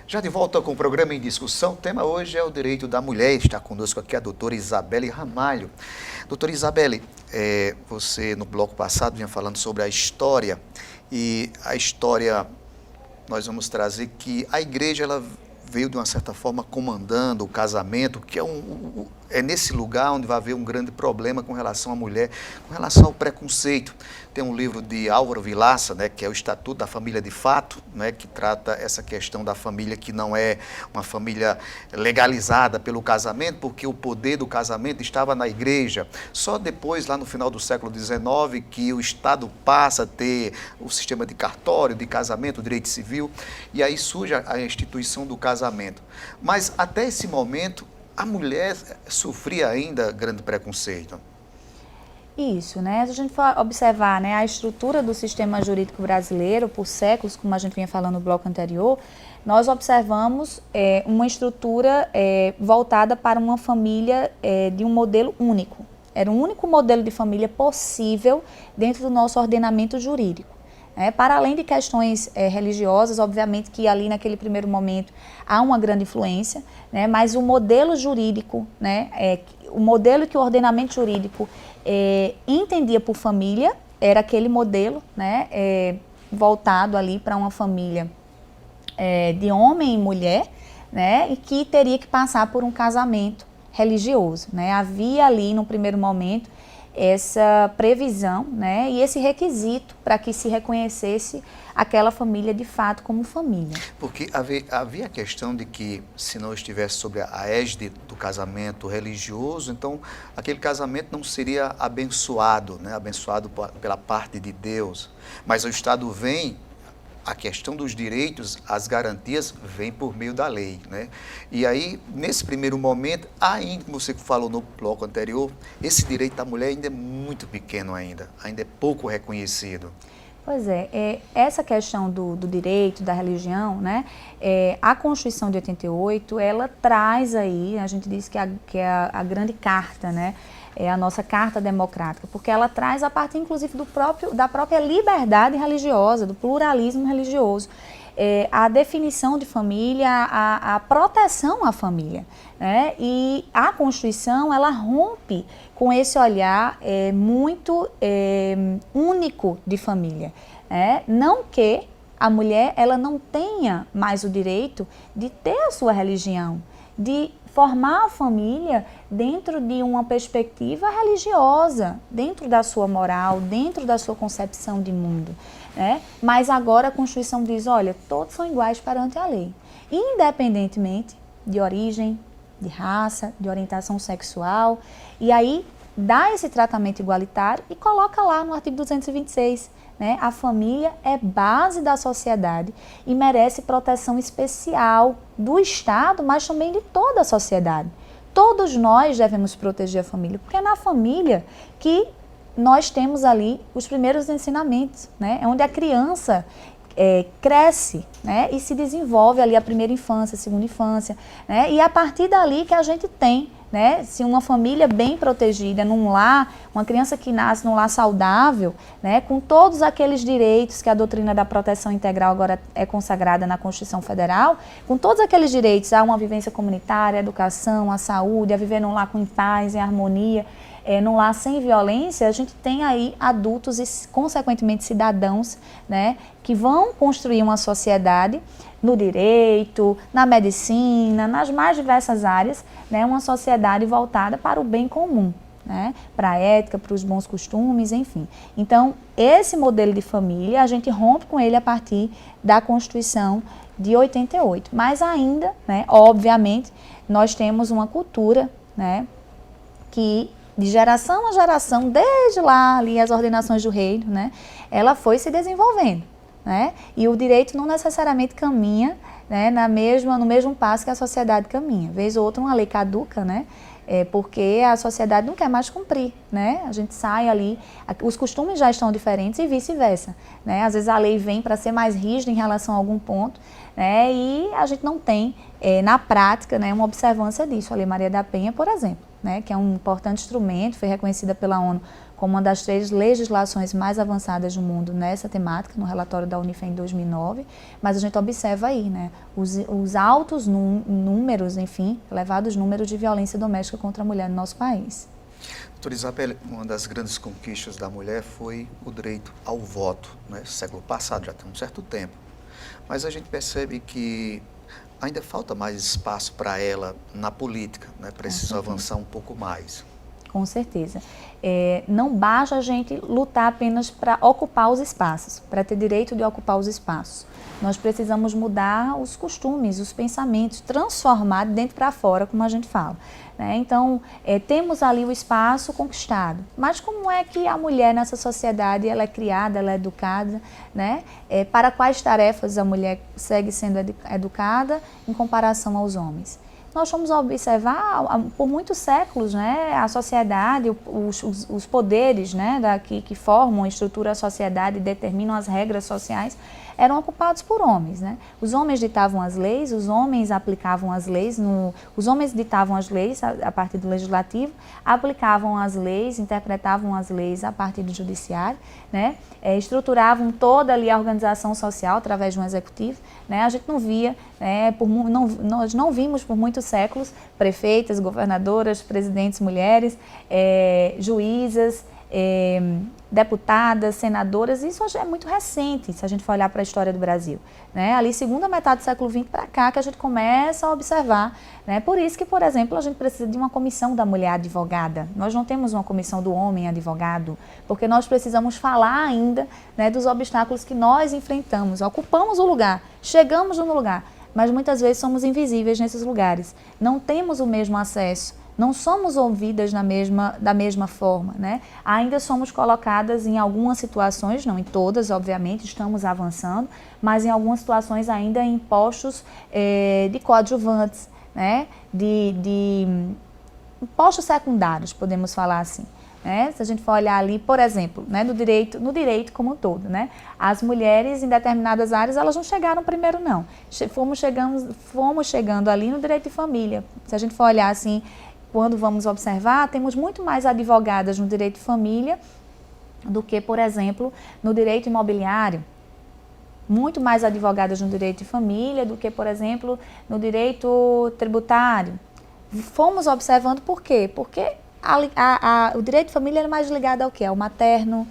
Já de volta com o programa em discussão, o tema hoje é o direito da mulher. Está conosco aqui a doutora Isabelle Ramalho. Doutora Isabelle, você no bloco passado vinha falando sobre a história, e a história nós vamos trazer que a igreja ela veio de uma certa forma comandando o casamento, que é nesse lugar onde vai haver um grande problema com relação à mulher, com relação ao preconceito. Tem um livro de Álvaro Vilaça, né, que é o Estatuto da Família de Fato, né, que trata essa questão da família que não é uma família legalizada pelo casamento, porque o poder do casamento estava na igreja. Só depois, lá no final do século XIX, que o Estado passa a ter o sistema de cartório, de casamento, direito civil, e aí surge a instituição do casamento. Mas até esse momento, a mulher sofria ainda grande preconceito. Isso, né? Se a gente for observar, né, a estrutura do sistema jurídico brasileiro por séculos, como a gente vinha falando no bloco anterior, nós observamos uma estrutura voltada para uma família de um modelo único. Era o único modelo de família possível dentro do nosso ordenamento jurídico. Para além de questões religiosas, obviamente que ali naquele primeiro momento há uma grande influência, né, mas o modelo jurídico, né, o modelo que o ordenamento jurídico entendia por família era aquele modelo, né, voltado ali para uma família de homem e mulher, né, e que teria que passar por um casamento religioso, né. Havia ali no primeiro momento essa previsão, né, e esse requisito para que se reconhecesse aquela família de fato como família. Porque havia a questão de que se não estivesse sob a égide do casamento religioso, então aquele casamento não seria abençoado, né, abençoado pela parte de Deus. Mas o Estado vem, a questão dos direitos, as garantias, vem por meio da lei, né? E aí, nesse primeiro momento, ainda, como você falou no bloco anterior, esse direito da mulher ainda é muito pequeno ainda é pouco reconhecido. Pois essa questão do direito, da religião, né, a Constituição de 88, ela traz aí, a gente diz que é a grande carta, né, é a nossa carta democrática, porque ela traz a partir, inclusive, da própria liberdade religiosa, do pluralismo religioso, a definição de família, a proteção à família, né? E a Constituição, ela rompe com esse olhar muito único de família. Não que a mulher ela não tenha mais o direito de ter a sua religião, de formar a família dentro de uma perspectiva religiosa, dentro da sua moral, dentro da sua concepção de mundo, né? Mas agora a Constituição diz, olha, todos são iguais perante a lei, independentemente de origem, de raça, de orientação sexual, e aí dá esse tratamento igualitário e coloca lá no artigo 226, né? A família é base da sociedade e merece proteção especial do Estado, mas também de toda a sociedade. Todos nós devemos proteger a família, porque é na família que nós temos ali os primeiros ensinamentos, né? É onde a criança cresce, né? E se desenvolve ali a primeira infância, a segunda infância, né? E é a partir dali que a gente tem, né, se uma família bem protegida, num lar, uma criança que nasce num lar saudável, né, com todos aqueles direitos que a doutrina da proteção integral agora é consagrada na Constituição Federal, com todos aqueles direitos a uma vivência comunitária, a educação, a saúde, a viver num lar com paz, em harmonia, num lar sem violência, a gente tem aí adultos e, consequentemente, cidadãos, né, que vão construir uma sociedade no direito, na medicina, nas mais diversas áreas, né, uma sociedade voltada para o bem comum, né, para a ética, para os bons costumes, enfim. Então, esse modelo de família, a gente rompe com ele a partir da Constituição de 88. Mas ainda, né, obviamente, nós temos uma cultura, né, que de geração a geração, desde lá ali as ordenações do reino, né, ela foi se desenvolvendo, né, e o direito não necessariamente caminha, né, no mesmo passo que a sociedade caminha. Vez ou outra uma lei caduca, né, porque a sociedade não quer mais cumprir, né, a gente sai ali, os costumes já estão diferentes e vice-versa, né, às vezes a lei vem para ser mais rígida em relação a algum ponto, né, e a gente não tem, na prática, né, uma observância disso. A Lei Maria da Penha, por exemplo, né, que é um importante instrumento, foi reconhecida pela ONU como uma das 3 legislações mais avançadas do mundo nessa temática, no relatório da Unifem em 2009, mas a gente observa aí, né, os altos números, enfim, elevados números de violência doméstica contra a mulher no nosso país. Doutora Isabelle, uma das grandes conquistas da mulher foi o direito ao voto, né? Século passado, já tem um certo tempo. Mas a gente percebe que ainda falta mais espaço para ela na política, né? Precisa avançar um pouco mais. Com certeza. Não basta a gente lutar apenas para ocupar os espaços, para ter direito de ocupar os espaços. Nós precisamos mudar os costumes, os pensamentos, transformar de dentro para fora, como a gente fala, né? Então, temos ali o espaço conquistado. Mas como é que a mulher nessa sociedade, ela é criada, ela é educada, né? Para quais tarefas a mulher segue sendo educada em comparação aos homens? Nós vamos observar por muitos séculos, né, a sociedade, os poderes, né, que formam a estrutura da sociedade e determinam as regras sociais, eram ocupados por homens, né? Os homens ditavam as leis, os homens aplicavam as leis, os homens ditavam as leis a partir do legislativo, aplicavam as leis, interpretavam as leis a partir do judiciário, né? Estruturavam toda ali a organização social através de um executivo, né? A gente não via, nós não vimos por muitos séculos prefeitas, governadoras, presidentes mulheres, juízas, deputadas, senadoras. Isso é muito recente, se a gente for olhar para a história do Brasil, né? Ali, segunda metade do século XX para cá, que a gente começa a observar, né? Por isso que, por exemplo, a gente precisa de uma comissão da mulher advogada. Nós não temos uma comissão do homem advogado, porque nós precisamos falar ainda, né, dos obstáculos que nós enfrentamos. Ocupamos o lugar, chegamos no lugar, mas muitas vezes somos invisíveis nesses lugares. Não temos o mesmo acesso, não somos ouvidas da mesma forma, né? Ainda somos colocadas em algumas situações, não em todas, obviamente, estamos avançando, mas em algumas situações ainda em postos de coadjuvantes, né? De postos secundários, podemos falar assim, né? Se a gente for olhar ali, por exemplo, né, no direito como um todo, né? As mulheres em determinadas áreas, elas não chegaram primeiro, não. Fomos chegando ali no direito de família. Se a gente for olhar assim, quando vamos observar, temos muito mais advogadas no direito de família do que, por exemplo, no direito imobiliário. Muito mais advogadas no direito de família do que, por exemplo, no direito tributário. Fomos observando por quê? Porque o direito de família é mais ligado ao quê? Ao materno,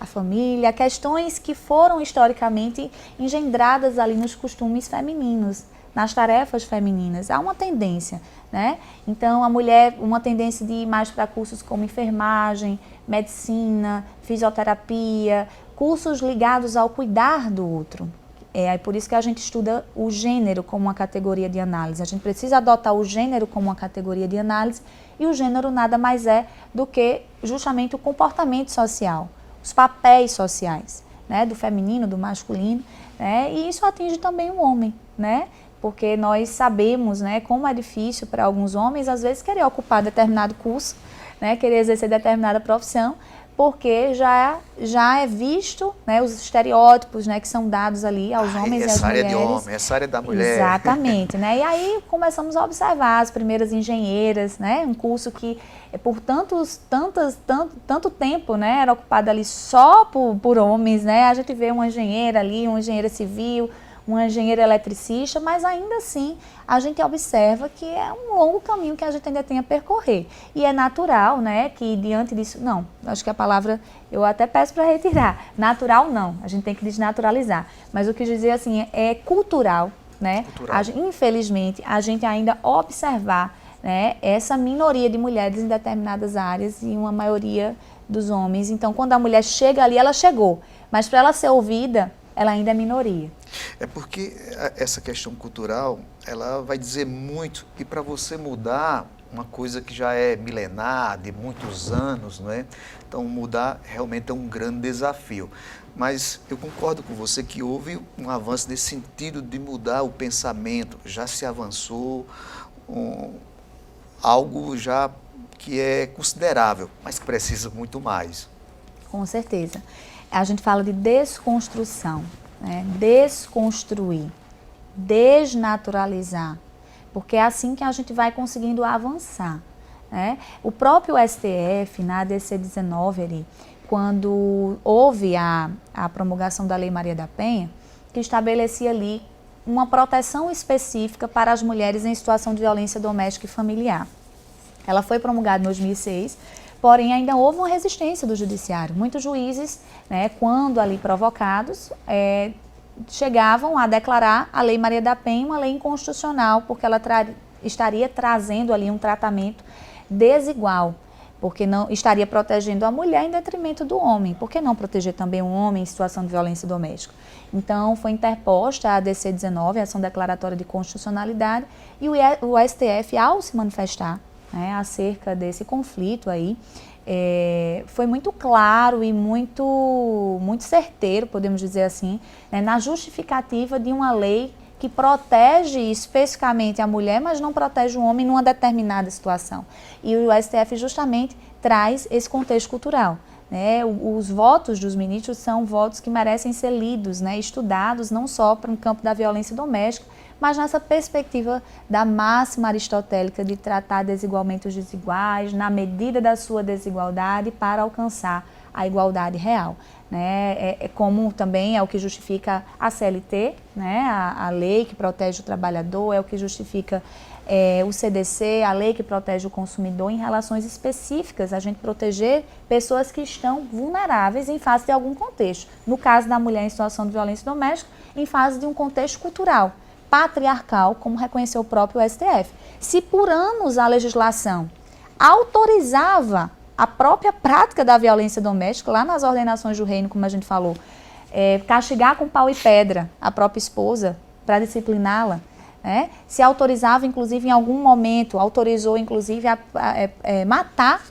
à família, a questões que foram historicamente engendradas ali nos costumes femininos, nas tarefas femininas. Há uma tendência, né? Então, a mulher, uma tendência de ir mais para cursos como enfermagem, medicina, fisioterapia, cursos ligados ao cuidar do outro. É por isso que a gente estuda o gênero como uma categoria de análise. A gente precisa adotar o gênero como uma categoria de análise, e o gênero nada mais é do que justamente o comportamento social, os papéis sociais, né? Do feminino, do masculino, né? E isso atinge também o homem, né? Porque nós sabemos, né, como é difícil para alguns homens, às vezes, querer ocupar determinado curso, né, querer exercer determinada profissão, porque já é visto, né, os estereótipos, né, que são dados ali aos homens e às mulheres. Essa área é de homem, essa área é da mulher. Exatamente, né? E aí começamos a observar as primeiras engenheiras, né, um curso que por tanto tempo, né, era ocupado ali só por homens, né? A gente vê uma engenheira ali, uma engenheira civil, uma engenheira eletricista, mas ainda assim a gente observa que é um longo caminho que a gente ainda tem a percorrer. E é natural, né, que diante disso, não, acho que a palavra eu até peço para retirar, natural não, a gente tem que desnaturalizar, mas o que dizer assim, é cultural, né? Cultural. Infelizmente, a gente ainda observar, né, essa minoria de mulheres em determinadas áreas e uma maioria dos homens. Então, quando a mulher chega ali, ela chegou, mas para ela ser ouvida, ela ainda é minoria. É porque essa questão cultural, ela vai dizer muito, e para você mudar uma coisa que já é milenar, de muitos anos, não é? Então, mudar realmente é um grande desafio. Mas eu concordo com você que houve um avanço nesse sentido de mudar o pensamento, já se avançou, algo já que é considerável, mas que precisa muito mais. Com certeza. A gente fala de desconstrução, né? Desconstruir, desnaturalizar, porque é assim que a gente vai conseguindo avançar. né? O próprio STF, na ADC 19 ali, quando houve a promulgação da Lei Maria da Penha, que estabelecia ali uma proteção específica para as mulheres em situação de violência doméstica e familiar. Ela foi promulgada em 2006, porém ainda houve uma resistência do judiciário. Muitos juízes, né, quando ali provocados, chegavam a declarar a Lei Maria da Penha uma lei inconstitucional, porque ela estaria trazendo ali um tratamento desigual, porque não estaria protegendo a mulher em detrimento do homem. Por que não proteger também um homem em situação de violência doméstica? Então, foi interposta a ADC 19, a ação declaratória de constitucionalidade, e o STF, ao se manifestar, né, acerca desse conflito aí, foi muito claro e muito certeiro, podemos dizer assim, né, na justificativa de uma lei que protege especificamente a mulher, mas não protege o homem numa determinada situação. E o STF justamente traz esse contexto cultural, né? Os votos dos ministros são votos que merecem ser lidos, né, estudados, não só para o campo da violência doméstica, mas nessa perspectiva da máxima aristotélica de tratar desigualmente os desiguais, na medida da sua desigualdade, para alcançar a igualdade real. Né? Como também é o que justifica a CLT, né? A lei que protege o trabalhador, é o que justifica o CDC, a lei que protege o consumidor em relações específicas, a gente proteger pessoas que estão vulneráveis em face de algum contexto. No caso da mulher em situação de violência doméstica, em face de um contexto cultural, patriarcal, como reconheceu o próprio STF. Se por anos a legislação autorizava a própria prática da violência doméstica, lá nas ordenações do reino, como a gente falou, castigar com pau e pedra a própria esposa para discipliná-la, né? Se autorizava, inclusive, em algum momento, autorizou, inclusive, a matar,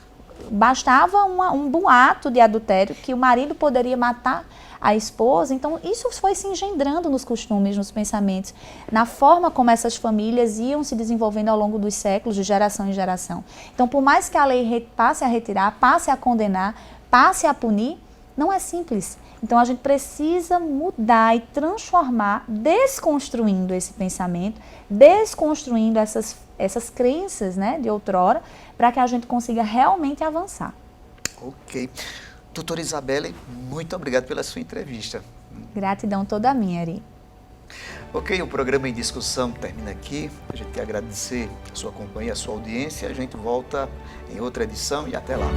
bastava um boato de adultério, que o marido poderia matar a esposa. Então, isso foi se engendrando nos costumes, nos pensamentos, na forma como essas famílias iam se desenvolvendo ao longo dos séculos, de geração em geração. Então, por mais que a lei passe a retirar, passe a condenar, passe a punir, não é simples. Então, a gente precisa mudar e transformar, desconstruindo esse pensamento, desconstruindo essas crenças, né, de outrora, para que a gente consiga realmente avançar. Ok. Doutora Isabelle, muito obrigado pela sua entrevista. Gratidão toda minha, Ari. Ok, o programa Em Discussão termina aqui. A gente quer agradecer a sua companhia, a sua audiência. A gente volta em outra edição e até lá.